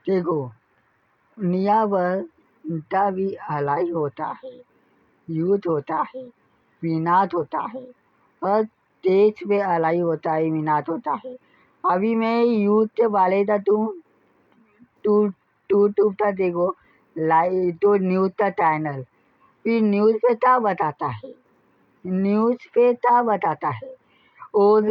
देखो, दुनिया भर का भी अलाई होता है, युद्ध होता है, विनाश होता है। हर देश में अलाई होता है, विनाश होता है। अभी मैं युद्ध वाले था, टू यूट्यूब था, देखो लाइव तो न्यूज़ का चैनल, फिर न्यूज़ पे क्या बताता है, न्यूज़ पे क्या बताता है। और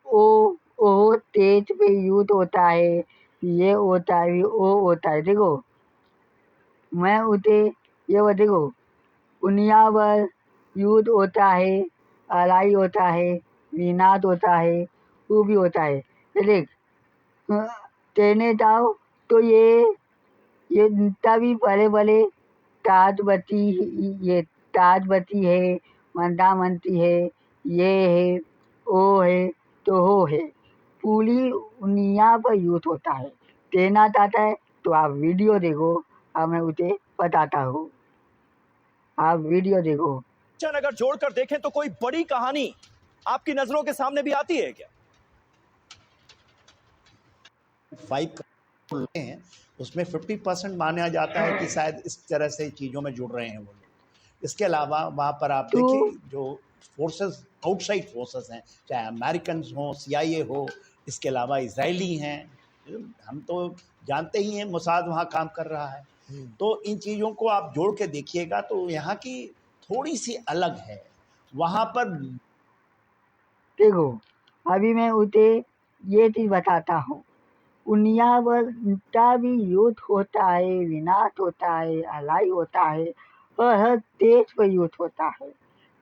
वो देश पे युद्ध होता है, ये होता है, वो होता है। देखो, मैं उसे ये देखो, दुनिया भर युद्ध होता है, लड़ाई होता है, विनाश होता है, वो भी होता है। ये देख, कहने जाओ तो ये तभी बड़े बड़े ताजबती, ये ताजबती है, मंदामंती है, ये है, वो है, तो वो है। पूरी दुनिया पर युद्ध होता है। कहना चाहता है तो आप वीडियो देखो, अब मैं उसे बताता हूँ। आप वीडियो देखो। अगर जोड़कर देखें तो कोई बड़ी कहानी आपकी नजरों के सामने भी आती है क्या? 5 करोड़ हैं, उसमें 50% माना जाता है कि शायद इस तरह से चीज़ों में जुड़ रहे हैं वो लोग। इसके अलावा वहाँ पर आप तो देखिए जो फोर्सेस, आउटसाइड फोर्सेस हैं, चाहे अमेरिकन हो, CIA हो, इसके अलावा इजरायली हैं, हम तो जानते ही हैं मोसाद वहाँ काम कर रहा है। तो इन चीज़ों को आप जोड़ के देखिएगा तो यहाँ की थोड़ी सी अलग है। वहाँ पर देखो, अभी मैं उसे ये चीज़ बताता हूँ। दुनिया भर का भी युद्ध होता है, विनाश होता है, लड़ाई होता है, और हर देश पर युद्ध होता है।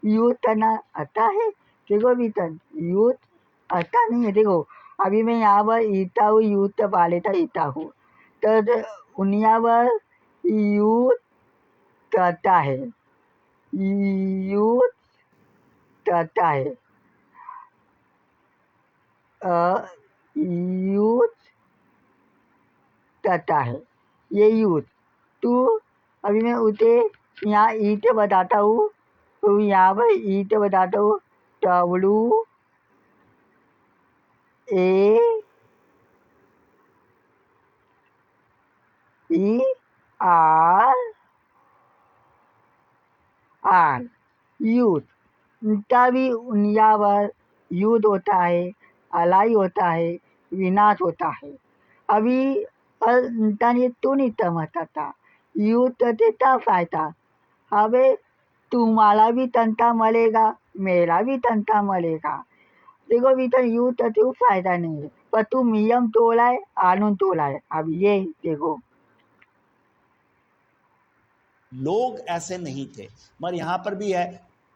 युद्ध करना आता है? देखो भीतर युद्ध आता नहीं है। देखो, अभी मैं यहाँ पर ईटा हूँ, युद्ध वाले था ईटा हूँ, तो दुनिया भर युद्ध करता है, युद्ध करता है, युद्ध करता है, ये युद्ध। तो अभी मैं उसे यहाँ ईंट बताता हूँ, तो यहाँ पर ईंट बताता हूँ। WAER युद्ध। इनका भी दुनिया भर युद्ध होता है, लड़ाई होता है, विनाश होता है। अभी इंसान ये तो नहीं समझता था, युद्ध करते क्या फायदा। अबे तुम्हारा भी तनखा मलेगा, मेरा भी तनखा मलेगा। देखो भीतर युद्ध करते वो फायदा नहीं है, पर तू नियम तोड़ा है, कानून तोड़ा है। अब ये देखो, लोग ऐसे नहीं थे, मगर यहाँ पर भी है,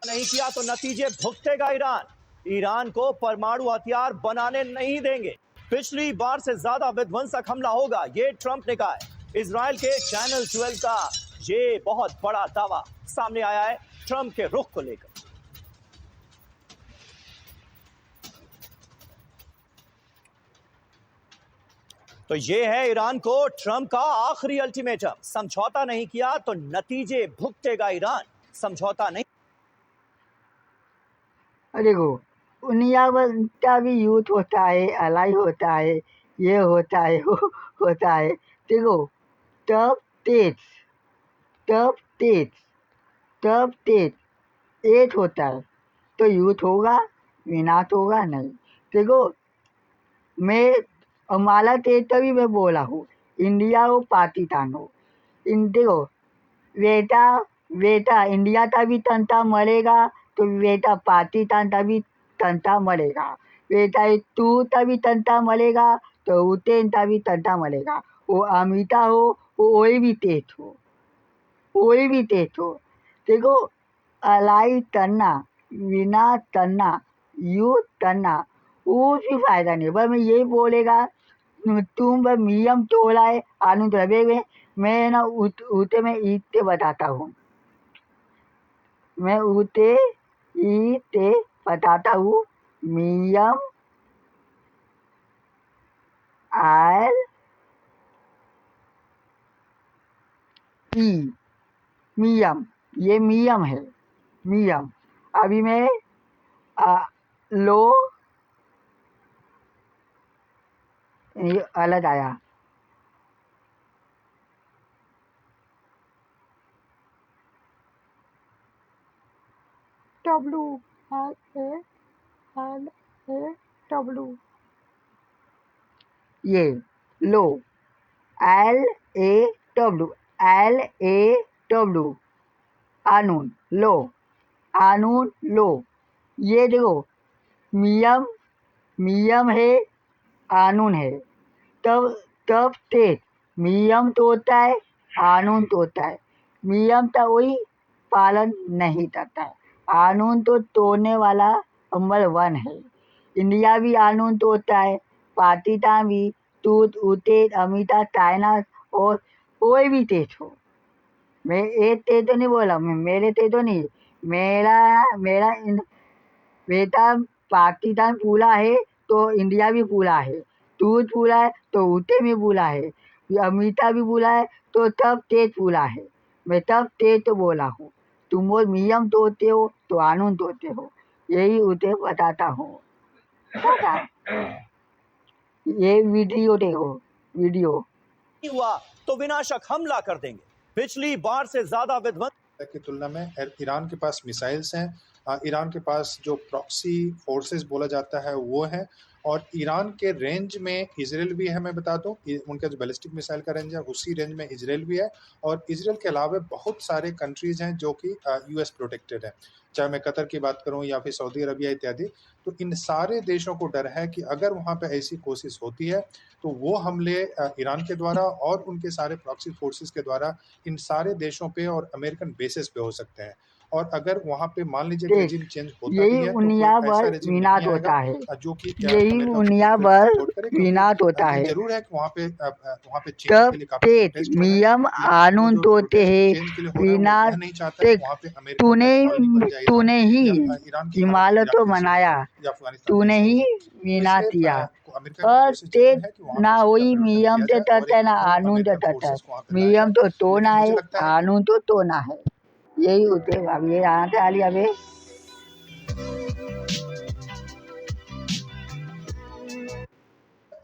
नहीं किया तो नतीजे भुगतेगा ईरान। ईरान को परमाणु हथियार बनाने नहीं देंगे। पिछली बार से ज्यादा विध्वंसक हमला होगा, ये ट्रंप ने कहा है। इजराइल के चैनल 12 का ये बहुत बड़ा दावा सामने आया है ट्रंप के रुख को लेकर। तो ये है ईरान को ट्रंप का आखिरी अल्टीमेटम। समझौता नहीं किया तो नतीजे भुगतेगा ईरान। समझौता नहीं। देखो, दुनिया भर का भी युद्ध होता है, लड़ाई होता है, ये होता है, वो होता है। देखो, तब तेज तब तेज तब तेज एक होता है, तो युद्ध होगा, विनाश होगा नहीं। देखो, मैं हमारा तेज तभी मैं बोला हूँ, इंडिया हो पाकिस्तान हो, इन देखो, बेटा बेटा इंडिया का भी तंता मरेगा, तो बेटा पाकिस्तान का भी तंता मरेगा। बेटा तू का भी तंता मरेगा, तो उतेन का भी तंता मरेगा। वो अमिता हो, वो कोई भी तेज हो, कोई भी तेज हो। देखो, अलाई करना, विनाश करना, युद्ध करना, कुछ भी फायदा नहीं। बस मैं यही बोलेगा, तुम बस नियम तोड़ा है, कानून तोड़ा है। मैं ना उते में ईद से बताता हूँ, मैं उते ईद से बताता हूँ। नियम आर ई नियम, ये नियम है, नियम। अभी मैं लो, ये अलग आया, डब्लू एल ए डब्लू, ये लो, LAW, कानून, लो, कानून, लो। ये देखो, नियम है, कानून है। तब तब तेज नियम तो होता है, कानून तो होता है। नियम का कोई पालन नहीं करता है, कानून तो तोड़ने वाला नंबर 1 है। इंडिया भी कानून तोड़ता है, पाकिस्तान भी, उत्तर अमेरिका, चाइना और कोई भी देश हो। मैं एक देश तो नहीं बोला, मैं मेरे देश तो नहीं, मेरा बेटा पाकिस्तान पूरा है तो इंडिया भी पूरा है, दूध पूरा है तो उत्तर भी पूरा है, अमेरिका भी पूरा है तो सब देश पूरा है। मैं सब देश तो बोला हूँ। तुम वो नियम तोड़ते हो तो कानून तोड़ते हो, यही उसे बताता हूँ। ये वीडियो देखो, वीडियो। हुआ तो विनाशक हमला कर देंगे। पिछली बार से ज्यादा विध्वंस की तुलना में ईरान के पास मिसाइल्स हैं, ईरान के पास जो प्रॉक्सी फोर्सेस बोला जाता है वो है, और ईरान के रेंज में इजराइल भी है। मैं बता दूं, उनका जो बैलिस्टिक मिसाइल का रेंज है उसी रेंज में इजराइल भी है, और इजराइल के अलावा बहुत सारे कंट्रीज हैं जो कि यूएस प्रोटेक्टेड है, चाहे मैं कतर की बात करूं या फिर सऊदी अरबिया इत्यादि। तो इन सारे देशों को डर है कि अगर वहां पे ऐसी कोशिश होती है तो वो हमले ईरान के द्वारा और उनके सारे प्रॉक्सी फोर्सेस के द्वारा इन सारे देशों पे और अमेरिकन बेसिस पे हो सकते हैं। और अगर वहां पे मान लीजिए कि देख, रेजिम चेंज होता भी यही है तो दुनिया कोई ऐसा भर रेजिम विनाश नहीं आएगा होता है, जो कि यही अमेरिका को दुनिया पूरी तरह भर सपोर्ट करे, क्योंकि विनाश होता ये है। जरूर है कि वहां पे चेंज तब के लिए काफी तेज प्रोटेस्ट हो रहे हैं, नियम लेकिन वो कानून जो तोड़ते प्रोटेस्ट हैं, चेंज के लिए हो रहा है वो विनाश। यह नहीं चाहता कि देख, वहां पे अमेरिका का कॉलोनी बन जाए ईरान, तूने ही या ईरान की हालत हिमालय इराक तो जैसी हो बनाया, जाए या अफगानिस्तान तूने जैसा हो ही जाए। तो विनाश इसलिए किया। अमेरिका की और कोशिश तेज जरूर है कि वहां ना पे सत्ता वही परिवर्तन नियम किया से जाए और चलता है, एक ना न्यू कानून से अमेरिकन चलता है। फोर्सेस को वहां पे लाया नियम जाए। तो तोड़ना लेकिन है, मुझे लगता है कानून तो तोड़ना है, यही होते। अब ये यहाँ से आ लिया बे।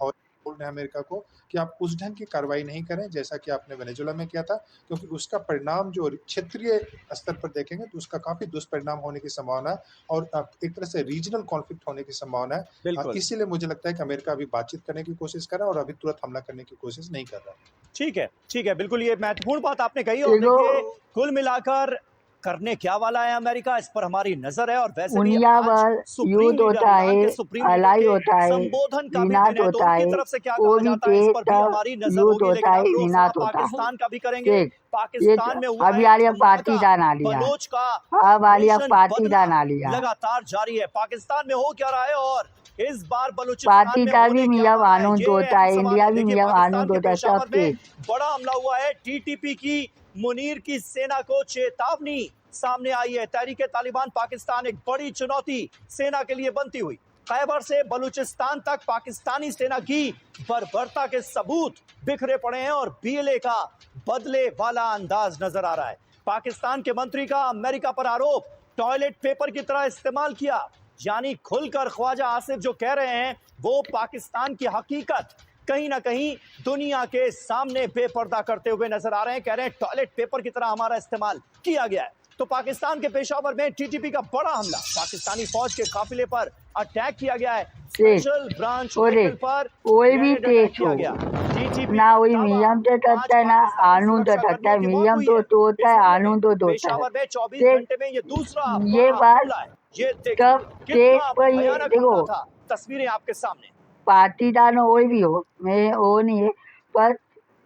और बोल रहे हैं अमेरिका को कि आप उस ढंग की कार्रवाई नहीं करें जैसा कि आपने वेनेजुएला में किया था, क्योंकि उसका परिणाम जो क्षेत्रीय स्तर पर देखेंगे तो उसका काफी दुष्परिणाम होने की संभावना है और एक तरह से रीजनल कॉन्फ्लिक्ट होने की संभावना है। बिल्कुल इसीलिए मुझे लगता है कि अमेरिका अभी बातचीत करने की कोशिश कर रहा है और अभी तुरंत हमला करने की कोशिश नहीं कर रहा। ठीक है, बिल्कुल ये महत्वपूर्ण बात आपने कही। और देखो, देखिए, कुल मिलाकर करने क्या वाला है अमेरिका, इस पर हमारी नजर है। और वैसे भी दुनिया आज भर सुप्रीम युद्ध लीडर, होता ईरान है, के सुप्रीम लीडर लड़ाई के होता है, संबोधन का भी विनाश दिन है, तो होता उनकी है। तरफ से क्या वो कहा भी जाता है इस देश पर भी का हमारी नजर युद्ध होगी। होता लेकिन है, अब रोज थोड़ा विनाश होता है। पाकिस्तान का भी करेंगे। देख, ये पाकिस्तान में हुआ अभी है आ लिया धमाका, पाकिस्तान आ लिया, बलोच का अब आ लिया ऑपरेशन बदला पाकिस्तान आ लिया। लगातार जारी है। पाकिस्तान में हो क्या रहा है और इस बार बलूचिस्तान में पाकिस्तान भी होने क्या मियाँ वाला है, कानून ये तोड़ता अहम है, सवाल इंडिया है। भी देखिए, मियाँ कानून पाकिस्तान के तोड़ता है, पेशावर सब में तेज। बड़ा हमला हुआ है। टीटीपी की मुनीर की सेना को चेतावनी सामने आई है। तहरीके तालिबान पाकिस्तान एक बड़ी चुनौती सेना के लिए बनती हुई। खैबर से बलूचिस्तान तक पाकिस्तानी सेना की बर्बरता के सबूत बिखरे पड़े हैं और बीएलए का बदले वाला अंदाज नजर आ रहा है। पाकिस्तान के मंत्री का अमेरिका पर आरोप, टॉयलेट पेपर की तरह इस्तेमाल किया। यानी खुलकर ख्वाजा आसिफ जो कह रहे हैं वो पाकिस्तान की हकीकत कहीं ना कहीं दुनिया के सामने बेपर्दा करते हुए नजर आ रहे हैं। कह रहे हैं टॉयलेट पेपर की तरह हमारा इस्तेमाल किया गया है। तो पाकिस्तान के पेशावर में टीटीपी का बड़ा हमला, पाकिस्तानी फौज के काफिले पर अटैक किया गया है। देख, स्पेशल ब्रांच और होटल देख, पर कोई भी ग्रेनेड अटैक देश किया हो, गया। टीटीपी ना का वही दावा, नियम से 5 चलता है, ना पाकिस्तानी कानून से चलता सुरक्षाकर्मियों है। की मौत नियम हुई तो है तोड़ता इस है, हमले में। कानून तो तोड़ता है। पेशावर में 24 देख, घंटे में ये दूसरा ये बड़ा बात हमला है। ये देखिए तब देश कितना पर ये भयानक देखो, हमला था, तस्वीरें आपके सामने। पाटीदार कोई भी हो, मैं वो नहीं है, पर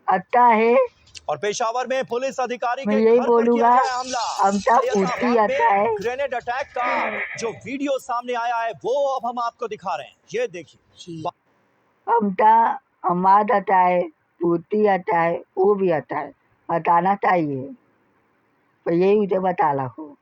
अच्छा है। और पेशावर में पुलिस अधिकारी मैं के यही घर पर किया बोलूंगा, गया है हमला। हमसा फूर्ती फैयदाबाद आता है, में ग्रेनेड अटैक का जो वीडियो सामने आया है वो अब हम आपको दिखा रहे हैं। ये देखिए, हमसा हमाद आता है, फूर्ती आता है, वो भी आता है, बताना चाहिए, पर यही मुझे बता रहा हूँ।